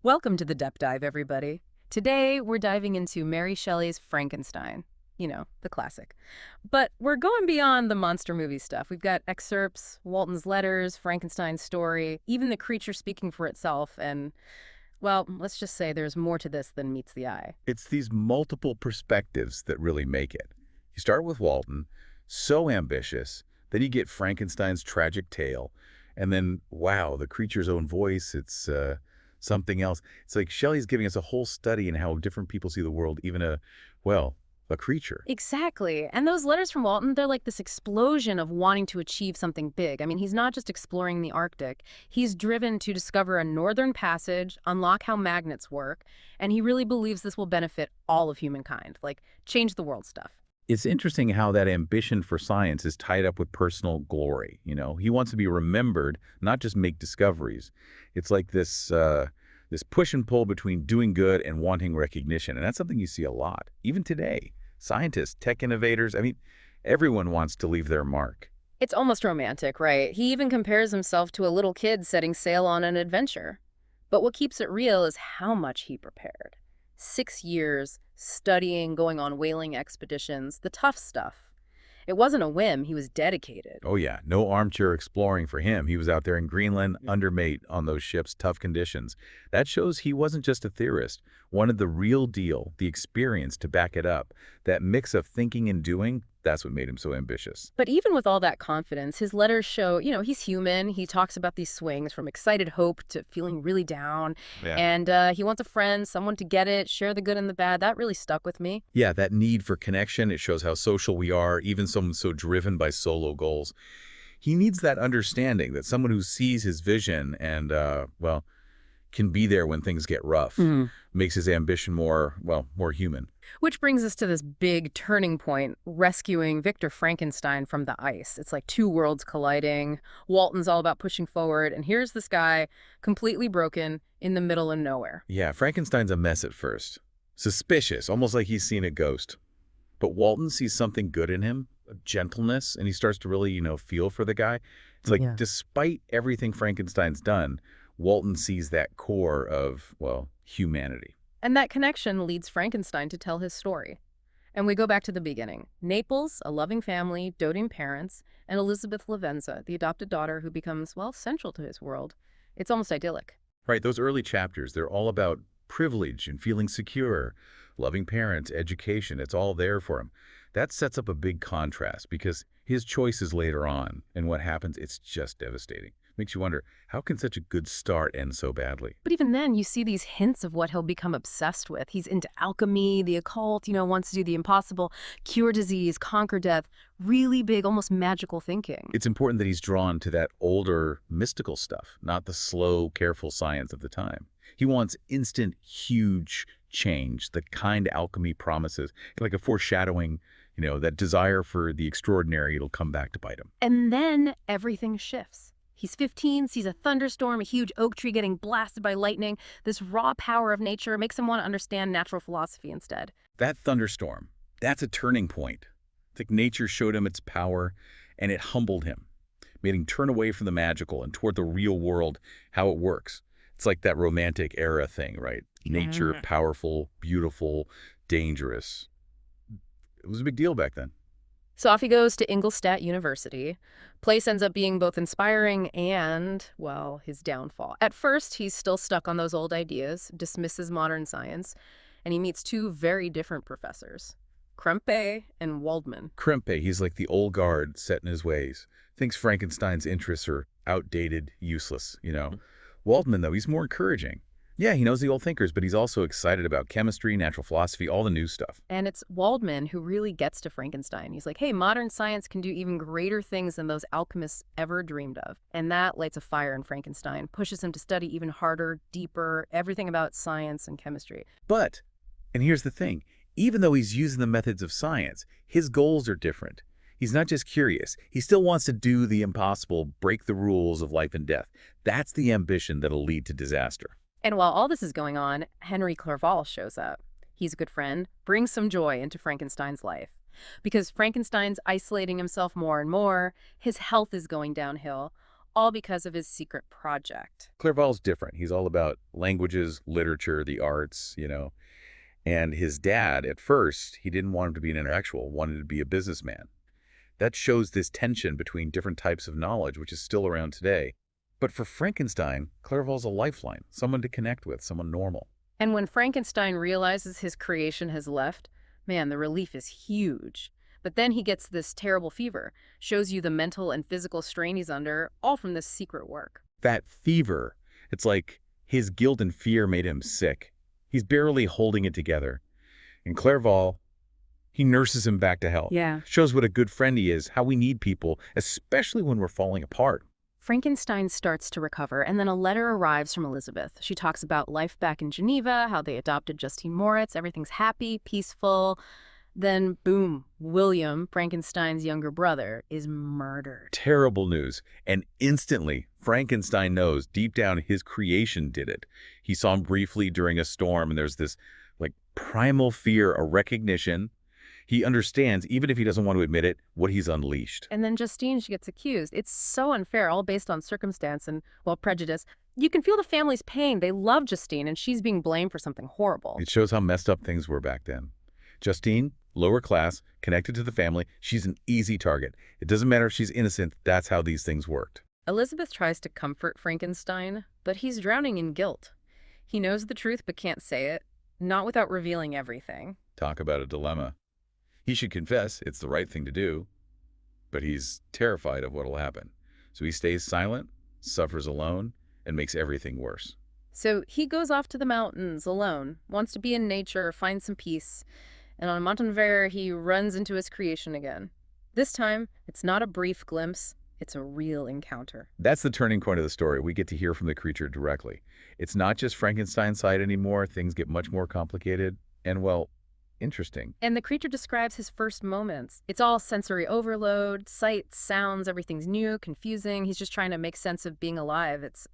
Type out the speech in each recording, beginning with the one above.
Welcome to the Depth Dive, everybody. Today, we're diving into Mary Shelley's Frankenstein. You know, the classic. But we're going beyond the monster movie stuff. We've got excerpts, Walton's letters, Frankenstein's story, even the creature speaking for itself, and, well, let's just say there's more to this than meets the eye. It's these multiple perspectives that really make it. You start with Walton, so ambitious, then you get Frankenstein's tragic tale, and then, wow, the creature's own voice, it's something else. It's like Shelley's giving us a whole study in how different people see the world, even a creature. Exactly. And those letters from Walton, they're like this explosion of wanting to achieve something big. I mean, he's not just exploring the Arctic. He's driven to discover a northern passage, unlock how magnets work, and he really believes this will benefit all of humankind, like change the world stuff. It's interesting how that ambition for science is tied up with personal glory. He wants to be remembered, not just make discoveries. It's like this push and pull between doing good and wanting recognition, and that's something you see a lot, even today. Scientists, tech innovators, I mean, everyone wants to leave their mark. It's almost romantic, right? He even compares himself to a little kid setting sail on an adventure. But what keeps it real is how much he prepared. 6 years, studying, going on whaling expeditions, the tough stuff. It wasn't a whim, he was dedicated. Oh yeah, no armchair exploring for him. He was out there in Greenland, undermate on those ships, tough conditions. That shows he wasn't just a theorist, wanted the real deal, the experience to back it up. That mix of thinking and doing, that's what made him so ambitious. But even with all that confidence, his letters show, he's human. He talks about these swings from excited hope to feeling really down. Yeah. And he wants a friend, someone to get it, share the good and the bad. That really stuck with me. Yeah, that need for connection, it shows how social we are, even someone so driven by solo goals. He needs that understanding, that someone who sees his vision and, can be there when things get rough, makes his ambition more human. Which brings us to this big turning point, rescuing Victor Frankenstein from the ice. It's like two worlds colliding. Walton's all about pushing forward, and here's this guy, completely broken, in the middle of nowhere. Yeah, Frankenstein's a mess at first. Suspicious, almost like he's seen a ghost. But Walton sees something good in him, a gentleness, and he starts to really, feel for the guy. It's like, Yeah. despite everything Frankenstein's done, Walton sees that core of, humanity. And that connection leads Frankenstein to tell his story. And we go back to the beginning. Naples, a loving family, doting parents, and Elizabeth Lavenza, the adopted daughter who becomes, central to his world. It's almost idyllic. Right, those early chapters, they're all about privilege and feeling secure, loving parents, education, it's all there for him. That sets up a big contrast because his choices later on and what happens, it's just devastating. Makes you wonder, how can such a good start end so badly? But even then, you see these hints of what he'll become obsessed with. He's into alchemy, the occult, wants to do the impossible, cure disease, conquer death. Really big, almost magical thinking. It's important that he's drawn to that older, mystical stuff, not the slow, careful science of the time. He wants instant, huge change, the kind alchemy promises, like a foreshadowing, that desire for the extraordinary, it'll come back to bite him. And then everything shifts. He's 15, sees a thunderstorm, a huge oak tree getting blasted by lightning. This raw power of nature makes him want to understand natural philosophy instead. That thunderstorm, that's a turning point. It's like nature showed him its power, and it humbled him, made him turn away from the magical and toward the real world, how it works. It's like that romantic era thing, right? Nature, powerful, beautiful, dangerous. It was a big deal back then. So off he goes to Ingolstadt University. Place ends up being both inspiring and, his downfall. At first, he's still stuck on those old ideas, dismisses modern science, and he meets two very different professors, Krempe and Waldman. Krempe, he's like the old guard set in his ways. Thinks Frankenstein's interests are outdated, useless, Waldman, though, he's more encouraging. Yeah, he knows the old thinkers, but he's also excited about chemistry, natural philosophy, all the new stuff. And it's Waldman who really gets to Frankenstein. He's like, hey, modern science can do even greater things than those alchemists ever dreamed of. And that lights a fire in Frankenstein, pushes him to study even harder, deeper, everything about science and chemistry. But, and here's the thing, even though he's using the methods of science, his goals are different. He's not just curious. He still wants to do the impossible, break the rules of life and death. That's the ambition that'll lead to disaster. And while all this is going on, Henry Clerval shows up. He's a good friend, brings some joy into Frankenstein's life. Because Frankenstein's isolating himself more and more, his health is going downhill. all because of his secret project. Clerval's different. He's all about languages, literature, the arts. And his dad, at first, he didn't want him to be an intellectual, wanted to be a businessman. That shows this tension between different types of knowledge, which is still around today. But for Frankenstein, Clerval's a lifeline, someone to connect with, someone normal. And when Frankenstein realizes his creation has left, man, the relief is huge. But then he gets this terrible fever, shows you the mental and physical strain he's under, all from this secret work. That fever, it's like his guilt and fear made him sick. He's barely holding it together. And Clerval, he nurses him back to health. Yeah. Shows what a good friend he is, how we need people, especially when we're falling apart. Frankenstein starts to recover, and then a letter arrives from Elizabeth. She talks about life back in Geneva, how they adopted Justine Moritz, everything's happy, peaceful. Then, boom, William, Frankenstein's younger brother, is murdered. Terrible news. And instantly, Frankenstein knows deep down his creation did it. He saw him briefly during a storm, and there's this primal fear, a recognition. He understands, even if he doesn't want to admit it, what he's unleashed. And then Justine, she gets accused. It's so unfair, all based on circumstance and, prejudice. You can feel the family's pain. They love Justine, and she's being blamed for something horrible. It shows how messed up things were back then. Justine, lower class, connected to the family, she's an easy target. It doesn't matter if she's innocent, that's how these things worked. Elizabeth tries to comfort Frankenstein, but he's drowning in guilt. He knows the truth but can't say it, not without revealing everything. Talk about a dilemma. He should confess, it's the right thing to do, but he's terrified of what'll happen. So he stays silent, suffers alone, and makes everything worse. So he goes off to the mountains alone, wants to be in nature, find some peace. And on Montanvert, he runs into his creation again. This time, it's not a brief glimpse, it's a real encounter. That's the turning point of the story. We get to hear from the creature directly. It's not just Frankenstein's side anymore. Things get much more complicated and, interesting. And the creature describes his first moments. It's all sensory overload, sights, sounds, everything's new, confusing. He's just trying to make sense of being alive. It's,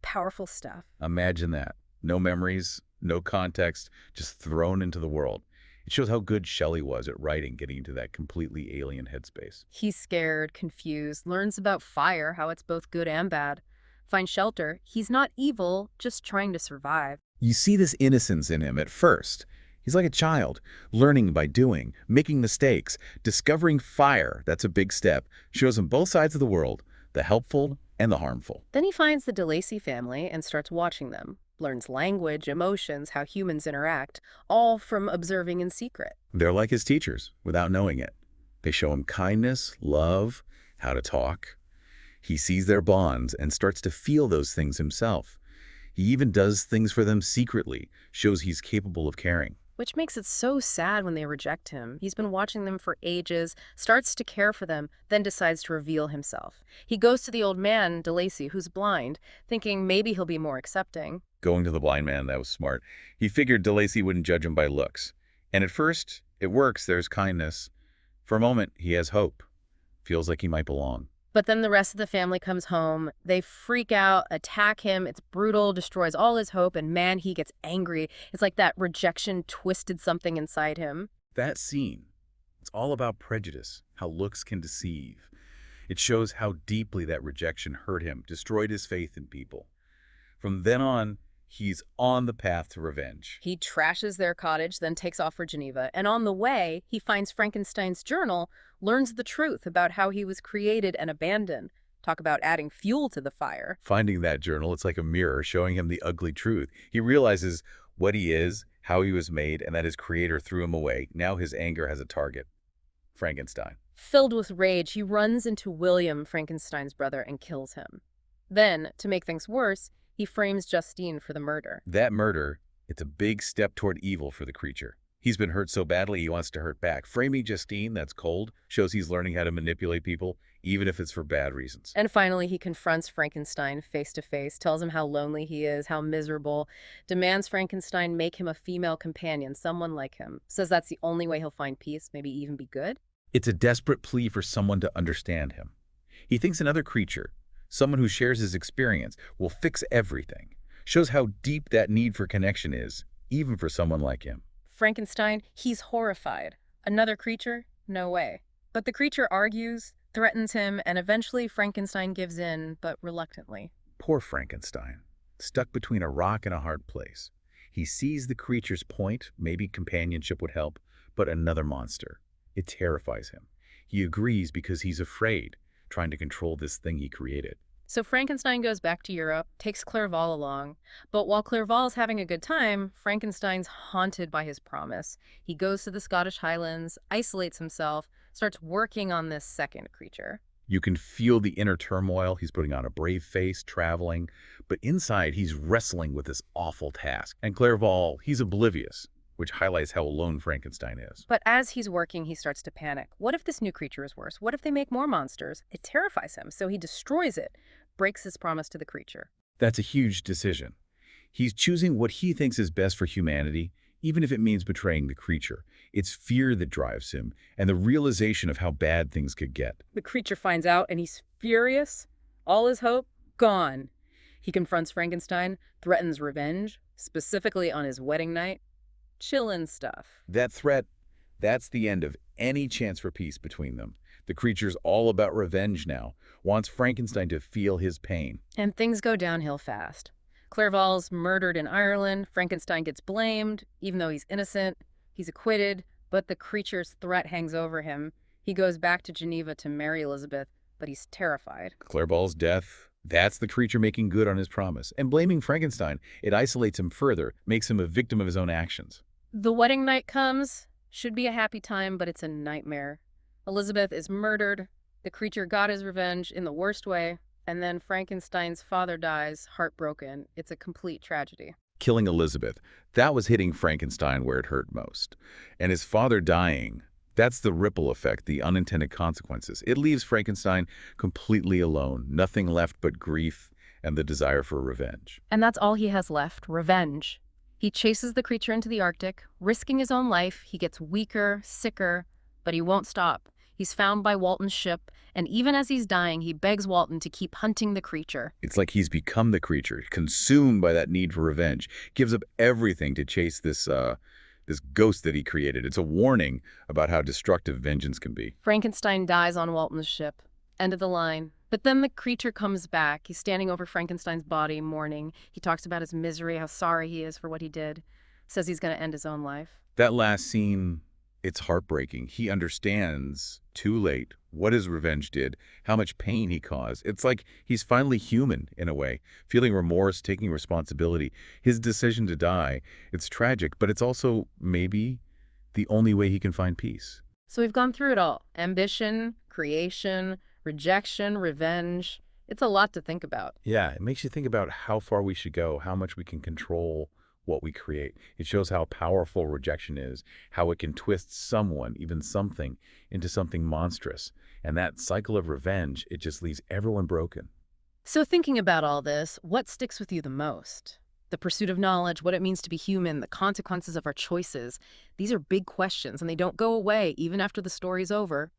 powerful stuff. Imagine that. No memories, no context, just thrown into the world. It shows how good Shelley was at writing, getting into that completely alien headspace. He's scared, confused, learns about fire, how it's both good and bad. Finds shelter. He's not evil, just trying to survive. You see this innocence in him at first. He's like a child, learning by doing, making mistakes, discovering fire. That's a big step. Shows him both sides of the world, the helpful and the harmful. Then he finds the DeLacy family and starts watching them. Learns language, emotions, how humans interact, all from observing in secret. They're like his teachers, without knowing it. They show him kindness, love, how to talk. He sees their bonds and starts to feel those things himself. He even does things for them secretly, shows he's capable of caring. Which makes it so sad when they reject him. He's been watching them for ages, starts to care for them, then decides to reveal himself. He goes to the old man, DeLacy, who's blind, thinking maybe he'll be more accepting. Going to the blind man, that was smart. He figured DeLacy wouldn't judge him by looks. And at first, it works, there's kindness. For a moment, he has hope. Feels like he might belong. But then the rest of the family comes home. They freak out, attack him. It's brutal, destroys all his hope, and man, he gets angry. It's like that rejection twisted something inside him. That scene, it's all about prejudice, how looks can deceive. It shows how deeply that rejection hurt him, destroyed his faith in people. From then on, he's on the path to revenge. He trashes their cottage, then takes off for Geneva. And on the way, he finds Frankenstein's journal, learns the truth about how he was created and abandoned. Talk about adding fuel to the fire. Finding that journal, it's like a mirror showing him the ugly truth. He realizes what he is, how he was made, and that his creator threw him away. Now his anger has a target. Frankenstein. Filled with rage, he runs into William, Frankenstein's brother, and kills him. Then, to make things worse, he frames Justine for the murder. That murder, it's a big step toward evil for the creature. He's been hurt so badly he wants to hurt back. Framing Justine, that's cold, shows he's learning how to manipulate people, even if it's for bad reasons. And finally, he confronts Frankenstein face to face, tells him how lonely he is, how miserable, demands Frankenstein make him a female companion, someone like him. Says that's the only way he'll find peace, maybe even be good. It's a desperate plea for someone to understand him. He thinks another creature, someone who shares his experience, will fix everything. Shows how deep that need for connection is, even for someone like him. Frankenstein, he's horrified. Another creature? No way. But the creature argues, threatens him, and eventually Frankenstein gives in, but reluctantly. Poor Frankenstein, stuck between a rock and a hard place. He sees the creature's point, maybe companionship would help, but another monster. It terrifies him. He agrees because he's afraid, trying to control this thing he created. So Frankenstein goes back to Europe, takes Clerval along. But while Clerval's having a good time, Frankenstein's haunted by his promise. He goes to the Scottish Highlands, isolates himself, starts working on this second creature. You can feel the inner turmoil. He's putting on a brave face, traveling, but inside he's wrestling with this awful task. And Clerval, he's oblivious, which highlights how alone Frankenstein is. But as he's working, he starts to panic. What if this new creature is worse? What if they make more monsters? It terrifies him, so he destroys it, breaks his promise to the creature. That's a huge decision. He's choosing what he thinks is best for humanity, even if it means betraying the creature. It's fear that drives him, and the realization of how bad things could get. The creature finds out, and he's furious. All his hope, gone. He confronts Frankenstein, threatens revenge, specifically on his wedding night. Chillin' stuff. That threat, that's the end of any chance for peace between them. The creature's all about revenge now, wants Frankenstein to feel his pain. And things go downhill fast. Clerval's murdered in Ireland. Frankenstein gets blamed, even though he's innocent. He's acquitted, but the creature's threat hangs over him. He goes back to Geneva to marry Elizabeth, but he's terrified. Clerval's death, that's the creature making good on his promise. And blaming Frankenstein, it isolates him further, makes him a victim of his own actions. The wedding night comes. Should be a happy time, but it's a nightmare. Elizabeth is murdered. The creature got his revenge in the worst way. And then Frankenstein's father dies, heartbroken. It's a complete tragedy. Killing Elizabeth, that was hitting Frankenstein where it hurt most. And his father dying, that's the ripple effect, the unintended consequences. It leaves Frankenstein completely alone, nothing left but grief and the desire for revenge. And that's all he has left, revenge. He chases the creature into the Arctic, risking his own life. He gets weaker, sicker, but he won't stop. He's found by Walton's ship, and even as he's dying, he begs Walton to keep hunting the creature. It's like he's become the creature, consumed by that need for revenge, gives up everything to chase this ghost that he created. It's a warning about how destructive vengeance can be. Frankenstein dies on Walton's ship. End of the line. But then the creature comes back. He's standing over Frankenstein's body, mourning. He talks about his misery, how sorry he is for what he did. Says he's going to end his own life. That last scene, it's heartbreaking. He understands, too late, what his revenge did, how much pain he caused. It's like he's finally human, in a way, feeling remorse, taking responsibility. His decision to die, it's tragic, but it's also, maybe, the only way he can find peace. So we've gone through it all. Ambition, creation, rejection, revenge. It's a lot to think about. Yeah, it makes you think about how far we should go, how much we can control what we create. It shows how powerful rejection is, how it can twist someone, even something, into something monstrous. And that cycle of revenge, it just leaves everyone broken. So thinking about all this, what sticks with you the most? The pursuit of knowledge, what it means to be human, the consequences of our choices. These are big questions, and they don't go away even after the story's over.